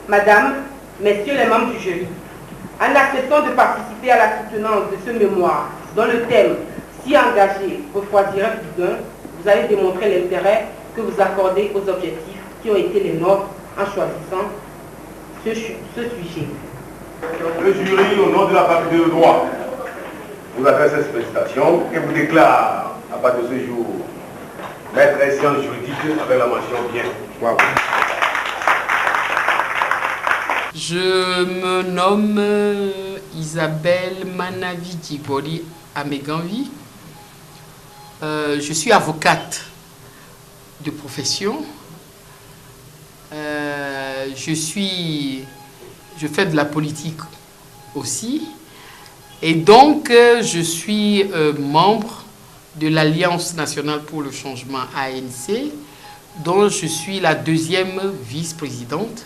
Madame, Messieurs les membres du jury, en acceptant de participer à la soutenance de ce mémoire dont le thème si engagé refroidirait plus d'un, vous avez démontré l'intérêt que vous accordez aux objectifs qui ont été les nôtres en choisissant ce sujet. Le jury, au nom de la faculté de droit, vous adresse cette félicitation et vous déclare, à partir de ce jour, maître en sciences juridiques avec la mention bien. Wow. Je me nomme Isabelle Manavi Djibori Ameganvi. Je suis avocate de profession. Je fais de la politique aussi. Et donc, je suis membre de l'Alliance nationale pour le changement ANC, dont je suis la deuxième vice-présidente.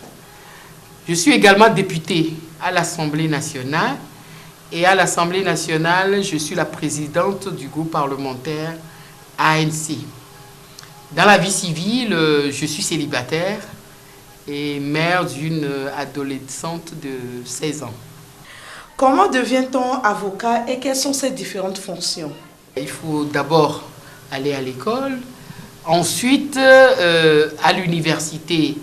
Je suis également députée à l'Assemblée nationale. Et à l'Assemblée nationale, je suis la présidente du groupe parlementaire ANC. Dans la vie civile, je suis célibataire et mère d'une adolescente de 16 ans. Comment devient-on avocat et quelles sont ses différentes fonctions? Il faut d'abord aller à l'école, ensuite à l'université,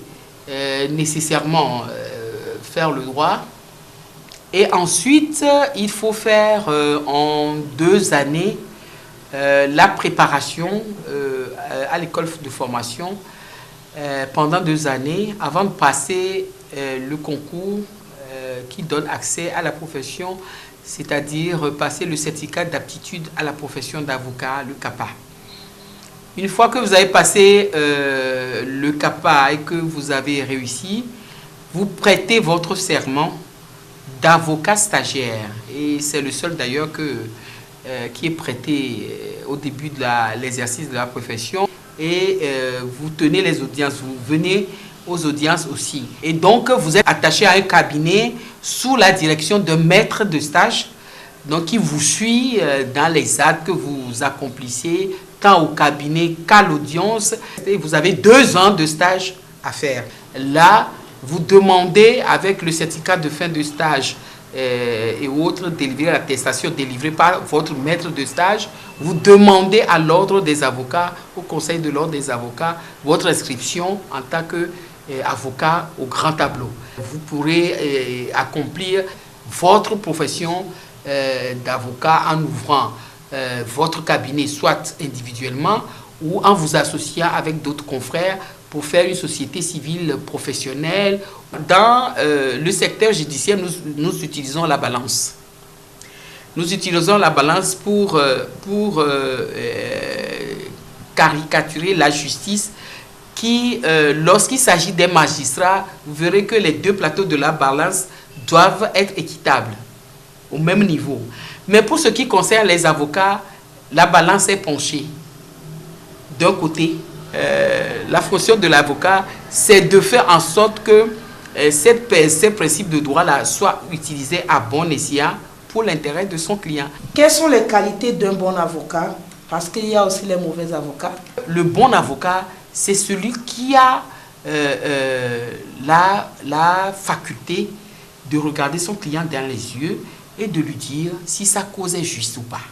nécessairement faire le droit. Et ensuite, il faut faire en 2 années la préparation à l'école de formation pendant 2 années avant de passer le concours qui donne accès à la profession, c'est-à-dire passer le certificat d'aptitude à la profession d'avocat, le CAPA. Une fois que vous avez passé le CAPA et que vous avez réussi, vous prêtez votre serment d'avocat stagiaire. Et c'est le seul d'ailleurs qui est prêté au début de l'exercice de la profession. Et vous tenez les audiences, vous venez aux audiences aussi. Et donc, vous êtes attaché à un cabinet sous la direction d'un maître de stage, donc qui vous suit dans les actes que vous accomplissez, tant au cabinet qu'à l'audience. Et vous avez 2 ans de stage à faire. Là, vous demandez avec le certificat de fin de stage et autres, délivré l'attestation délivrée par votre maître de stage, vous demandez à l'ordre des avocats, au conseil de l'ordre des avocats, votre inscription en tant qu'avocat au grand tableau. Vous pourrez accomplir votre profession d'avocat en ouvrant votre cabinet, soit individuellement ou en vous associant avec d'autres confrères pour faire une société civile professionnelle. Dans le secteur judiciaire, nous utilisons la balance. Nous utilisons la balance pour caricaturer la justice qui, lorsqu'il s'agit des magistrats, vous verrez que les 2 plateaux de la balance doivent être équitables, au même niveau. Mais pour ce qui concerne les avocats, la balance est penchée. D'un côté, la fonction de l'avocat, c'est de faire en sorte que ces principes de droit-là soient utilisés à bon escient pour l'intérêt de son client. Quelles sont les qualités d'un bon avocat? Parce qu'il y a aussi les mauvais avocats. Le bon avocat, c'est celui qui a la faculté de regarder son client dans les yeux et de lui dire si sa cause est juste ou pas.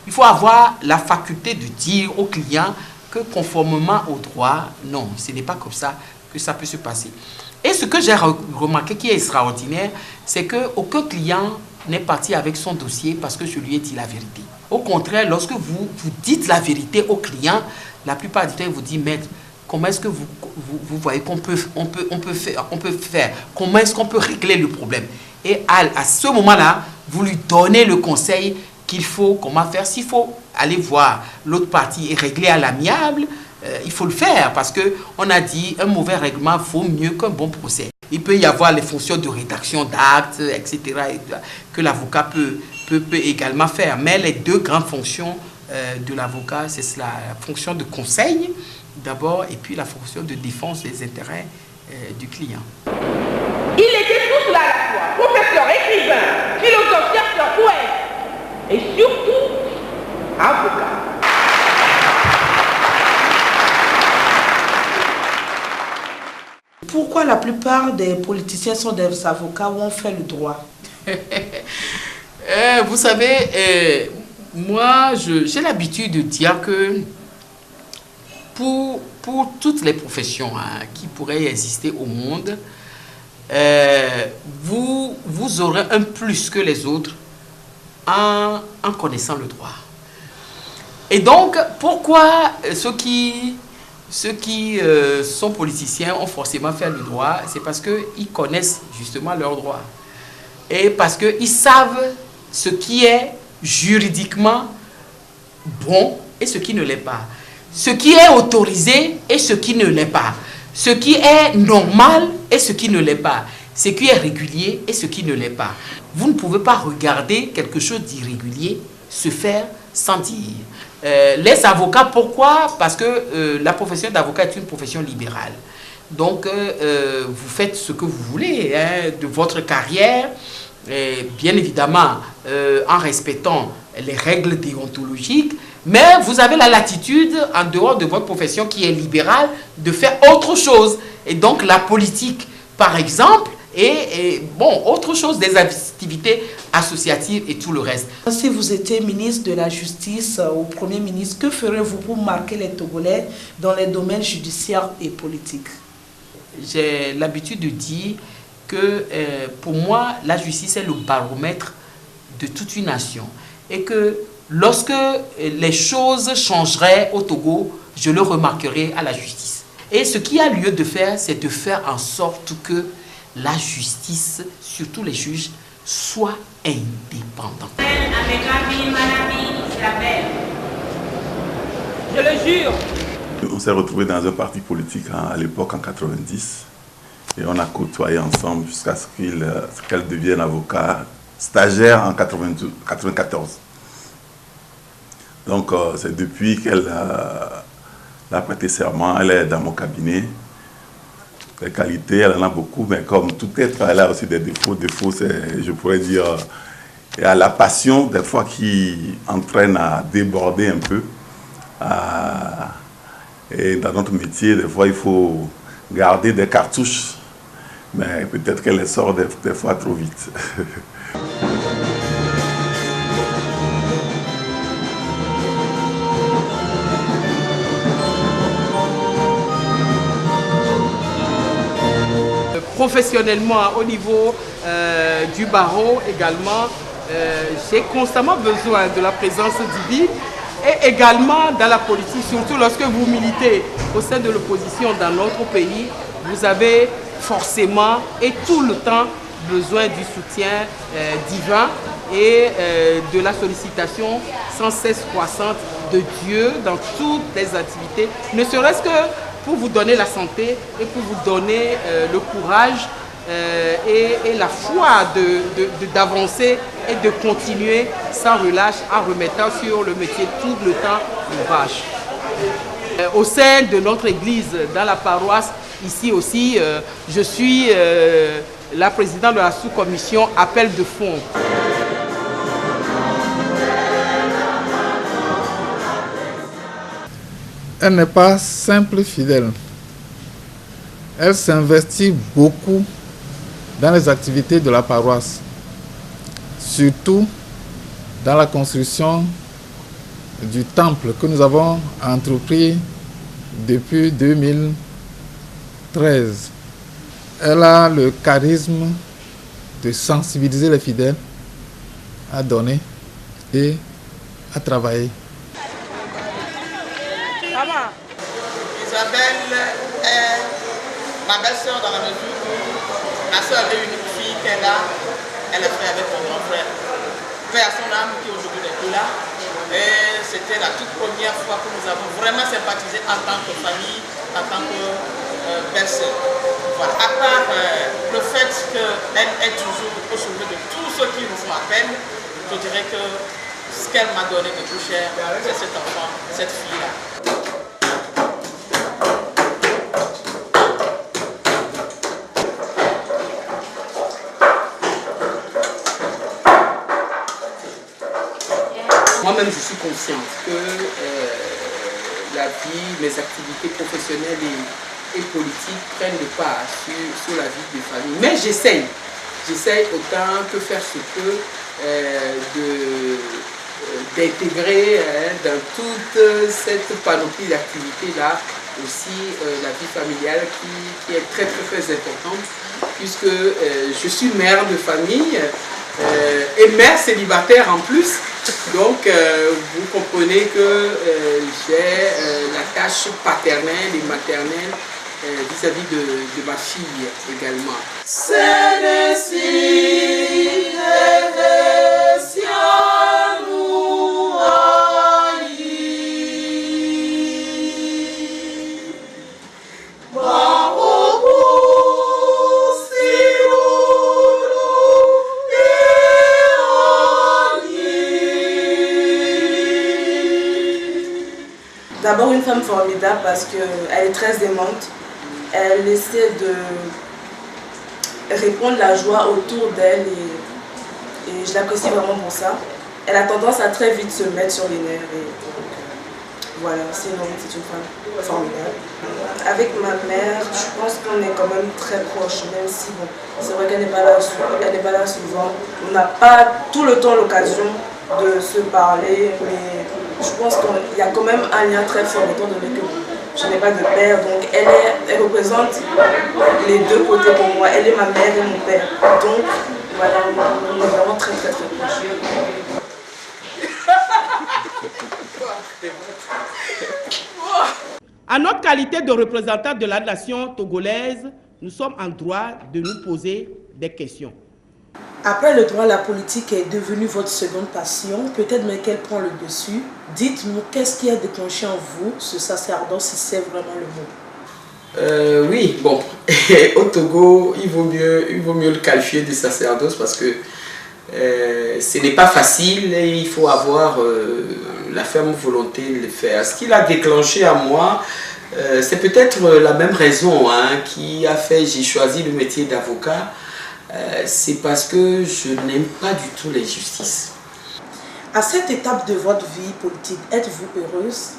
Il faut avoir la faculté de dire au client que conformément au droit, non, ce n'est pas comme ça que ça peut se passer. Et ce que j'ai remarqué qui est extraordinaire, c'est qu'aucun client n'est parti avec son dossier parce que je lui ai dit la vérité. Au contraire, lorsque vous dites la vérité au client, la plupart du temps, il vous dit, maître, comment est-ce que vous voyez qu'on peut faire, comment est-ce qu'on peut régler le problème? Et à ce moment-là, vous lui donnez le conseil qu'il faut, comment faire. S'il faut aller voir l'autre partie et régler à l'amiable, il faut le faire parce qu'on a dit un mauvais règlement vaut mieux qu'un bon procès. Il peut y avoir les fonctions de rédaction d'actes, etc., que l'avocat peut également faire. Mais les 2 grandes fonctions de l'avocat, c'est la fonction de conseil d'abord et puis la fonction de défense des intérêts du client. Il était tout cela à la fois, professeur, écrivain, philosophe, chercheur, poète et surtout avocat. Pourquoi la plupart des politiciens sont des avocats ou ont fait le droit. Vous savez, moi, j'ai l'habitude de dire que pour toutes les professions qui pourraient exister au monde, vous aurez un plus que les autres en connaissant le droit. Et donc, pourquoi ceux qui sont politiciens ont forcément fait le droit? C'est parce qu'ils connaissent justement leur droit. Et parce qu'ils savent ce qui est juridiquement bon et ce qui ne l'est pas. Ce qui est autorisé et ce qui ne l'est pas. Ce qui est normal et ce qui ne l'est pas. Ce qui est régulier et ce qui ne l'est pas. Vous ne pouvez pas regarder quelque chose d'irrégulier se faire sans dire. Les avocats, pourquoi? Parce que la profession d'avocat est une profession libérale. Donc, vous faites ce que vous voulez de votre carrière, bien évidemment en respectant les règles déontologiques, mais vous avez la latitude, en dehors de votre profession qui est libérale, de faire autre chose. Et donc, la politique, par exemple, et bon, autre chose, des activités associatives et tout le reste. Si vous étiez ministre de la Justice ou Premier ministre, que ferez-vous pour marquer les Togolais dans les domaines judiciaires et politiques? J'ai l'habitude de dire que pour moi, la justice est le baromètre de toute une nation. Et que lorsque les choses changeraient au Togo, je le remarquerai à la justice. Et ce qu'il y a lieu de faire, c'est de faire en sorte que la justice, surtout les juges, soit indépendante. Je le jure. On s'est retrouvés dans un parti politique à l'époque en 90 et on a côtoyé ensemble jusqu'à ce qu'elle devienne avocat stagiaire en 94. Donc c'est depuis qu'elle a prêté serment, elle est dans mon cabinet. Les qualités, elle en a beaucoup, mais comme tout être, elle a aussi des défauts. Défauts, c'est, je pourrais dire, il y a la passion, des fois, qui entraîne à déborder un peu. Et dans notre métier, des fois, il faut garder des cartouches, mais peut-être qu'elle les sort des fois trop vite. Professionnellement, au niveau du barreau également, j'ai constamment besoin de la présence divine et également dans la politique, surtout lorsque vous militez au sein de l'opposition dans notre pays, vous avez forcément et tout le temps besoin du soutien divin et de la sollicitation sans cesse croissante de Dieu dans toutes les activités, ne serait-ce que pour vous donner la santé et pour vous donner le courage et la foi d'avancer et de continuer sans relâche en remettant sur le métier tout le temps l'ouvrage. Au sein de notre église, dans la paroisse, ici aussi, je suis la présidente de la sous-commission appel de fonds. Elle n'est pas simple fidèle. Elle s'investit beaucoup dans les activités de la paroisse, surtout dans la construction du temple que nous avons entrepris depuis 2013. Elle a le charisme de sensibiliser les fidèles à donner et à travailler. Isabelle est ma belle-sœur dans la mesure où ma soeur avait une fille qu'elle a fait avec mon grand frère. Paix à son âme qui aujourd'hui n'est plus là. Et c'était la toute première fois que nous avons vraiment sympathisé en tant que famille, en tant que belle-sœur. Voilà. À part le fait qu'elle est toujours au chevet de tous ceux qui nous font appel, je dirais que ce qu'elle m'a donné de plus cher, c'est cet enfant, cette fille-là. Moi-même, je suis consciente que la vie, mes activités professionnelles et politique prennent le pas sur la vie de famille. Mais j'essaye autant que faire se peut d'intégrer dans toute cette panoplie d'activités-là aussi la vie familiale qui est très importante, puisque je suis mère de famille et mère célibataire en plus. Donc vous comprenez que j'ai la tâche paternelle et maternelle vis-à-vis de ma fille également. D'abord une femme formidable parce qu'elle est très aimante. Elle essaie de répondre la joie autour d'elle et je l'apprécie vraiment pour ça. Elle a tendance à très vite se mettre sur les nerfs. Et donc, voilà, sinon c'est une femme formidable. Avec ma mère, je pense qu'on est quand même très proches, même si bon, c'est vrai qu'elle n'est pas là souvent. On n'a pas tout le temps l'occasion de se parler, mais je pense qu'il y a quand même un lien très fort étant donné que je n'ai pas de père, donc elle représente les deux côtés pour moi. Elle est ma mère et mon père. Donc voilà, on est vraiment très proches. En notre qualité de représentants de la nation togolaise, nous sommes en droit de nous poser des questions. Après le droit, la politique est devenue votre seconde passion, peut-être mais qu'elle prend le dessus. Dites-nous, qu'est-ce qui a déclenché en vous ce sacerdoce, si c'est vraiment le mot? Oui, bon, au Togo, il vaut mieux le qualifier de sacerdoce parce que ce n'est pas facile et il faut avoir la ferme volonté de le faire. Ce qui l'a déclenché à moi, c'est peut-être la même raison qui a fait j'ai choisi le métier d'avocat. C'est parce que je n'aime pas du tout l'injustice. À cette étape de votre vie politique, êtes-vous heureuse?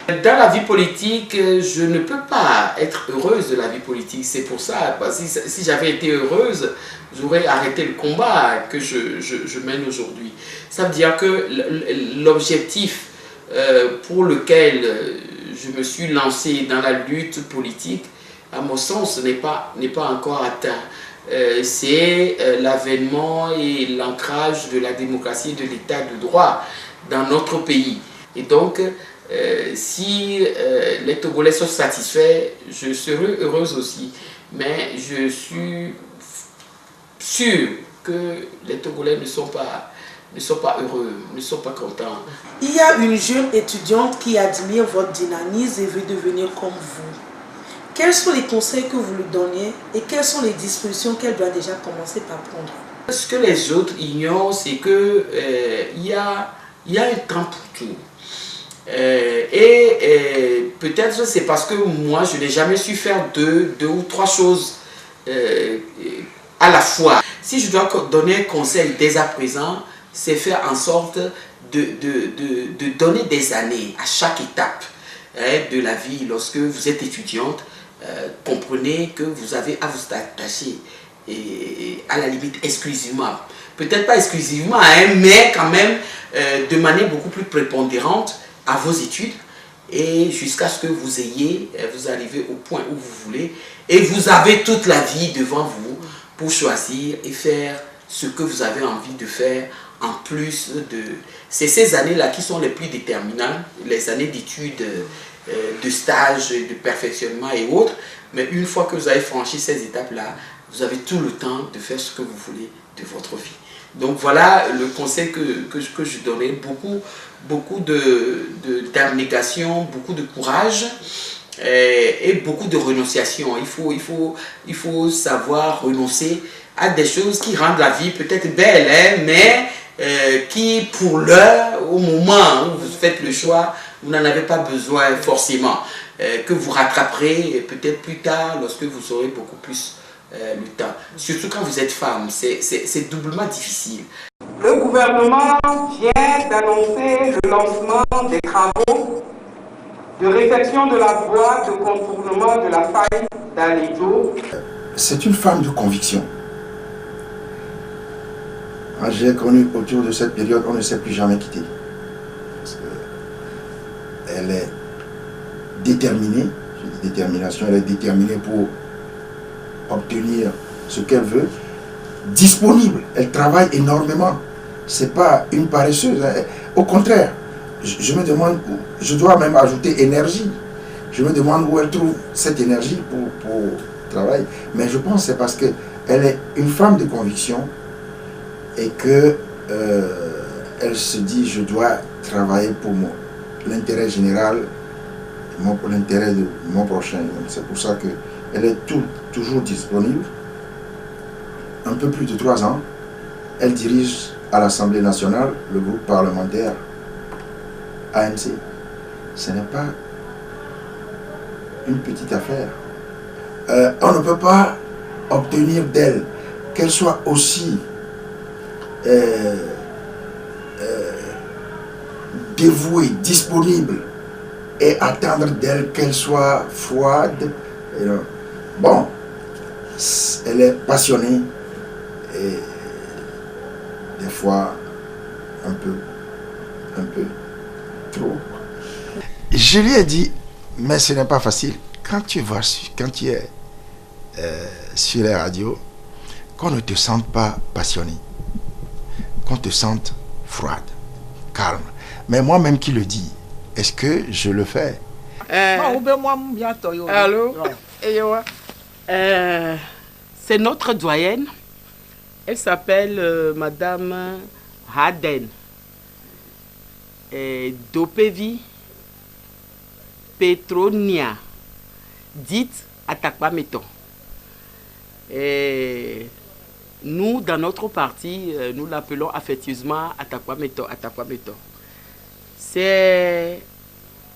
Dans la vie politique, je ne peux pas être heureuse de la vie politique. C'est pour ça, si j'avais été heureuse, j'aurais arrêté le combat que je mène aujourd'hui. Ça veut dire que l'objectif pour lequel je me suis lancé dans la lutte politique, à mon sens, n'est pas encore atteint. C'est l'avènement et l'ancrage de la démocratie et de l'état de droit dans notre pays. Et donc, si les Togolais sont satisfaits, je serai heureuse aussi. Mais je suis sûr que les Togolais ne sont pas heureux, ne sont pas contents. Il y a une jeune étudiante qui admire votre dynamisme et veut devenir comme vous. Quels sont les conseils que vous lui donnez et quelles sont les dispositions qu'elle doit déjà commencer par prendre? Ce que les autres ignorent, c'est qu'il y a un temps pour tout. Peut-être c'est parce que moi, je n'ai jamais su faire deux ou trois choses à la fois. Si je dois donner un conseil dès à présent, c'est faire en sorte de donner des années à chaque étape de la vie. Lorsque vous êtes étudiante, comprenez que vous avez à vous attacher et à la limite exclusivement, peut-être pas exclusivement, mais quand même de manière beaucoup plus prépondérante à vos études et jusqu'à ce que vous arrivez au point où vous voulez et vous avez toute la vie devant vous pour choisir et faire ce que vous avez envie de faire en plus de... C'est ces années-là qui sont les plus déterminantes, les années d'études, de stage, de perfectionnement et autres. Mais une fois que vous avez franchi ces étapes-là, vous avez tout le temps de faire ce que vous voulez de votre vie. Donc voilà le conseil que je donnerais, beaucoup d'abnégation, beaucoup de courage et beaucoup de renonciation. Il faut savoir renoncer à des choses qui rendent la vie peut-être belle, mais qui pour l'heure, au moment où vous faites le choix, vous n'en avez pas besoin forcément, que vous rattraperez peut-être plus tard lorsque vous aurez beaucoup plus le temps. Surtout quand vous êtes femme, c'est doublement difficile. Le gouvernement vient d'annoncer le lancement des travaux de réfection de la voie de contournement de la faille d'Alédio. C'est une femme de conviction. J'ai connu autour de cette période, on ne s'est plus jamais quitté. Parce qu'elle est déterminée, je dis détermination, elle est déterminée pour obtenir ce qu'elle veut. Disponible, elle travaille énormément. C'est pas une paresseuse. Au contraire, je me demande, je dois même ajouter énergie. Je me demande où elle trouve cette énergie pour travailler. Mais je pense que c'est parce qu'elle est une femme de conviction et que elle se dit je dois travailler pour l'intérêt général, pour l'intérêt de mon prochain. C'est pour ça qu'elle est toujours disponible. Un peu plus de 3 ans, elle dirige à l'Assemblée nationale le groupe parlementaire ANC. Ce n'est pas une petite affaire. On ne peut pas obtenir d'elle qu'elle soit aussi dévouée, disponible et attendre d'elle qu'elle soit froide. Bon, elle est passionnée et des fois un peu trop. Je lui ai dit, mais ce n'est pas facile. Quand tu es sur les radios, qu'on ne te sente pas passionné, qu'on te sente froide, calme. Mais moi-même qui le dis, est-ce que je le fais? Allô? C'est notre doyenne. Elle s'appelle Madame Haden. Dopevi Petronia, dite Atakpameto. Nous, dans notre parti, nous l'appelons affectueusement Atakpameto. C'est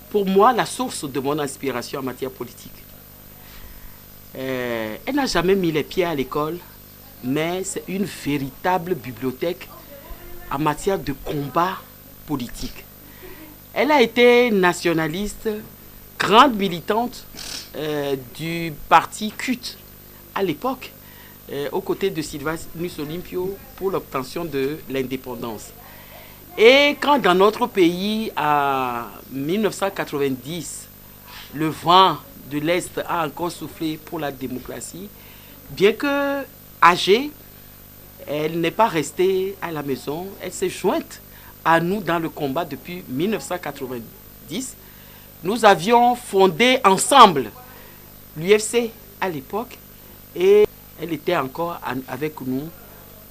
pour moi la source de mon inspiration en matière politique. Elle n'a jamais mis les pieds à l'école, mais c'est une véritable bibliothèque en matière de combat politique. Elle a été nationaliste, grande militante du parti CUT à l'époque, aux côtés de Sylvanus Olympio pour l'obtention de l'indépendance. Et quand dans notre pays, en 1990, le vent de l'Est a encore soufflé pour la démocratie, bien que âgée, elle n'est pas restée à la maison, elle s'est jointe à nous dans le combat depuis 1990. Nous avions fondé ensemble l'UFC à l'époque et elle était encore avec nous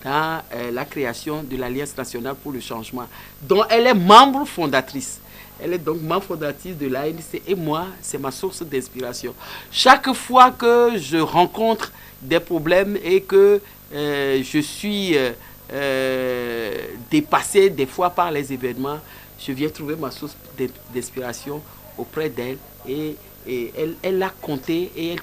dans la création de l'Alliance nationale pour le changement, dont elle est membre fondatrice. Elle est donc membre fondatrice de l'ANC et moi, c'est ma source d'inspiration. Chaque fois que je rencontre des problèmes et que je suis dépassé des fois par les événements, je viens trouver ma source d'inspiration auprès d'elle et elle a compté et elle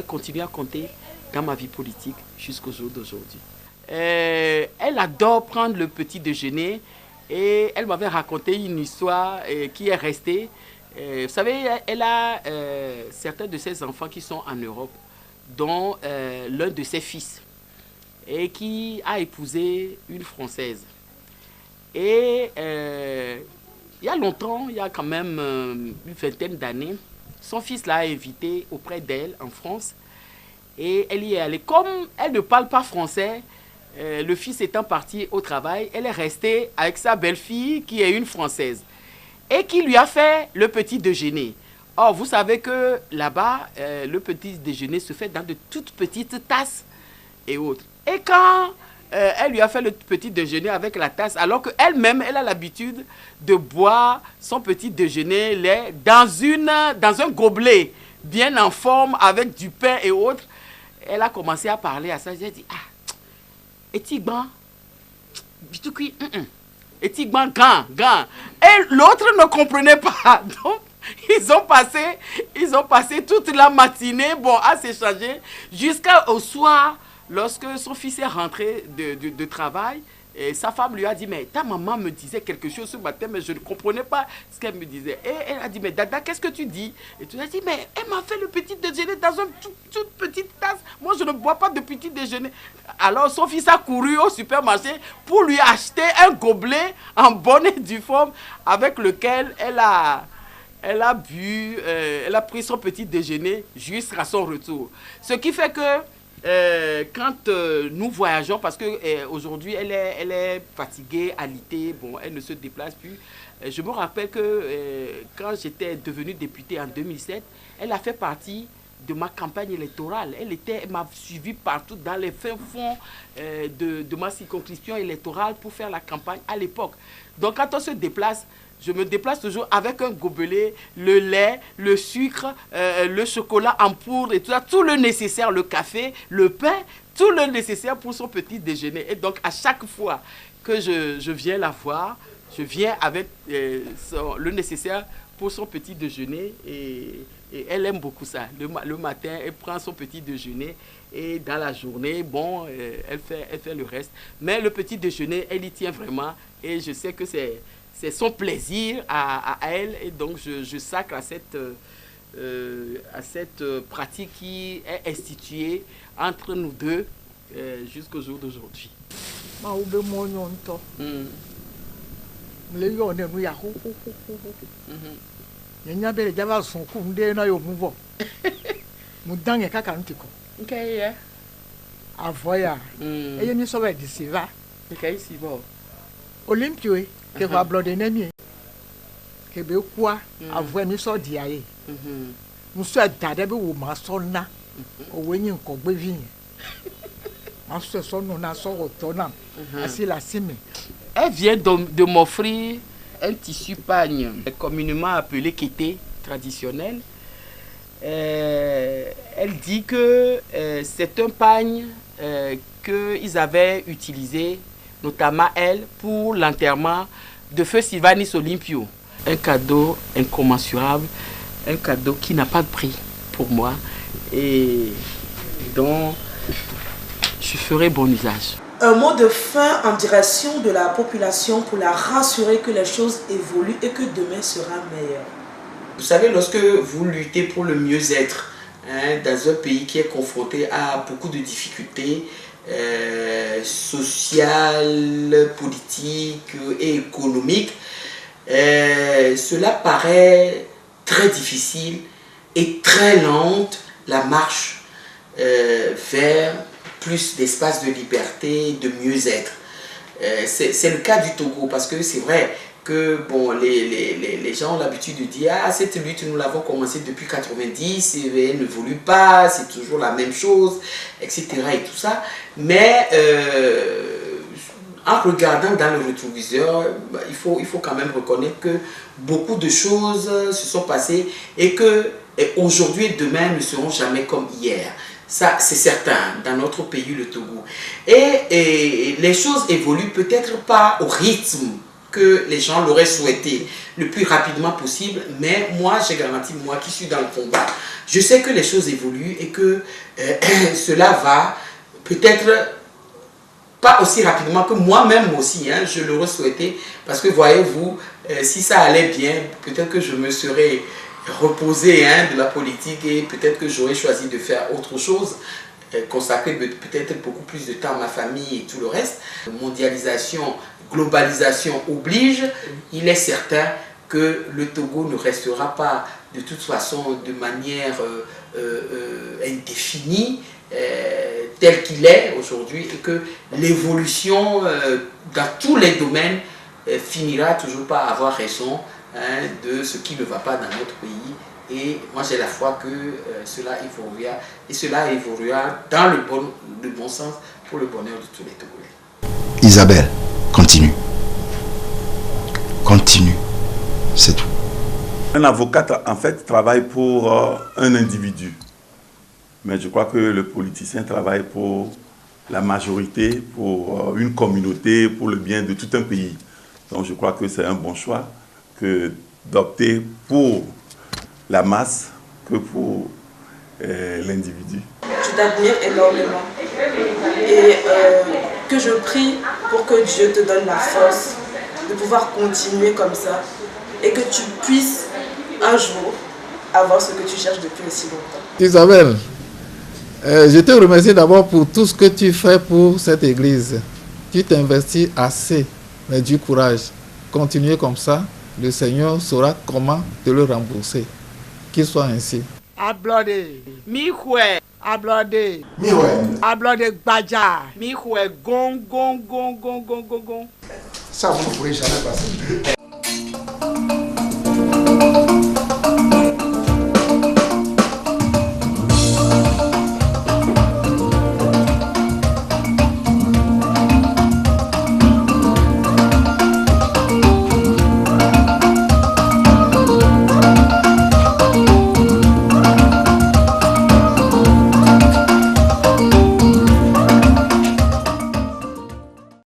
continue à compter dans ma vie politique jusqu'au jour d'aujourd'hui. Elle adore prendre le petit déjeuner et elle m'avait raconté une histoire qui est restée. Vous savez, elle a certains de ses enfants qui sont en Europe, dont l'un de ses fils, et qui a épousé une Française. Et il y a longtemps, il y a quand même une vingtaine d'années, son fils l'a invité auprès d'elle en France et elle y est allée. Comme elle ne parle pas français, le fils étant parti au travail, elle est restée avec sa belle-fille qui est une Française et qui lui a fait le petit déjeuner. Or, vous savez que là-bas, le petit déjeuner se fait dans de toutes petites tasses et autres. Et quand elle lui a fait le petit déjeuner avec la tasse, alors qu'elle-même, elle a l'habitude de boire son petit déjeuner lait dans un gobelet bien en forme avec du pain et autres, elle a commencé à parler à ça. J'ai dit, Etigban, Etigban, grand. Et l'autre ne comprenait pas. Donc, ils ont passé toute la matinée à s'échanger jusqu'au soir, lorsque son fils est rentré de travail. Et sa femme lui a dit, mais ta maman me disait quelque chose ce matin, mais je ne comprenais pas ce qu'elle me disait. Et elle a dit, mais Dada, qu'est-ce que tu dis? Et tu as dit, mais elle m'a fait le petit déjeuner dans une toute petite tasse. Moi, je ne bois pas de petit déjeuner. Alors, son fils a couru au supermarché pour lui acheter un gobelet en bonne et due forme avec lequel elle a bu, elle a pris son petit déjeuner jusqu'à son retour. Ce qui fait que quand nous voyageons, parce qu'aujourd'hui elle est fatiguée, alitée, bon, elle ne se déplace plus. Je me rappelle que quand j'étais devenue députée en 2007, elle a fait partie de ma campagne électorale. Elle m'a suivi partout dans les fins fonds de ma circonscription électorale pour faire la campagne à l'époque. Donc quand on se déplace, je me déplace toujours avec un gobelet, le lait, le sucre, le chocolat en poudre et tout ça, tout le nécessaire, le café, le pain, tout le nécessaire pour son petit déjeuner. Et donc, à chaque fois que je viens la voir, je viens avec le nécessaire pour son petit déjeuner et elle aime beaucoup ça. Le matin, elle prend son petit déjeuner et dans la journée, bon, elle fait le reste. Mais le petit déjeuner, elle y tient vraiment et je sais que c'est son plaisir à elle et donc je sacre à cette pratique qui est instituée entre nous deux jusqu'au jour d'aujourd'hui. Olympio ke va blood enemy ke be kwa avoe mi so diaye mu so dade be wo ma so na o wenyi nko gbe vi ma so so no na so to na asi la sime. Elle vient de m'offrir un tissu pagne communément appelé kété traditionnel. Elle dit que c'est un pagne qu'ils avaient utilisé notamment elle, pour l'enterrement de feu Sylvanus Olympio. Un cadeau incommensurable, un cadeau qui n'a pas de prix pour moi et dont je ferai bon usage. Un mot de fin en direction de la population pour la rassurer que les choses évoluent et que demain sera meilleur. Vous savez, lorsque vous luttez pour le mieux-être dans un pays qui est confronté à beaucoup de difficultés, sociale, politique et économique, cela paraît très difficile et très lente la marche vers plus d'espace de liberté, de mieux-être. C'est le cas du Togo parce que c'est vrai que bon, les gens ont l'habitude de dire « Ah, cette lutte, nous l'avons commencée depuis 90, et elle ne évolue pas, c'est toujours la même chose, etc. » et tout ça. Mais en regardant dans le rétroviseur, il faut quand même reconnaître que beaucoup de choses se sont passées et que aujourd'hui et demain ne seront jamais comme hier. Ça, c'est certain, dans notre pays, le Togo. Et les choses évoluent peut-être pas au rythme que les gens l'auraient souhaité le plus rapidement possible, mais moi j'ai garanti, moi qui suis dans le combat, je sais que les choses évoluent et que cela va peut-être pas aussi rapidement que moi-même aussi, hein, je l'aurais souhaité, parce que voyez-vous, si ça allait bien, peut-être que je me serais reposé de la politique et peut-être que j'aurais choisi de faire autre chose, consacrer peut-être beaucoup plus de temps à ma famille et tout le reste. Mondialisation, globalisation oblige, il est certain que le Togo ne restera pas de toute façon de manière indéfinie tel qu'il est aujourd'hui et que l'évolution dans tous les domaines finira toujours par avoir raison de ce qui ne va pas dans notre pays. Et moi j'ai la foi que cela évoluera et cela évoluera dans le bon sens pour le bonheur de tous les Togolais. Isabelle, continue. Continue. C'est tout. Un avocat, en fait, travaille pour un individu. Mais je crois que le politicien travaille pour la majorité, pour une communauté, pour le bien de tout un pays. Donc je crois que c'est un bon choix que d'opter pour la masse que pour l'individu. Je t'admire énormément et que je prie pour que Dieu te donne la force de pouvoir continuer comme ça et que tu puisses un jour avoir ce que tu cherches depuis aussi longtemps. Isabelle, je te remercie d'abord pour tout ce que tu fais pour cette église. Tu t'investis assez, mais du courage. Continuez comme ça, le Seigneur saura comment te le rembourser. Qu'il soit ainsi. Ablode. Mihwe. Ablode. Mihwe. Ablode Badja. Mihwe. Gon, gon, gon, gon, gon, gon, gon. Ça, vous ne pourrez jamais passer.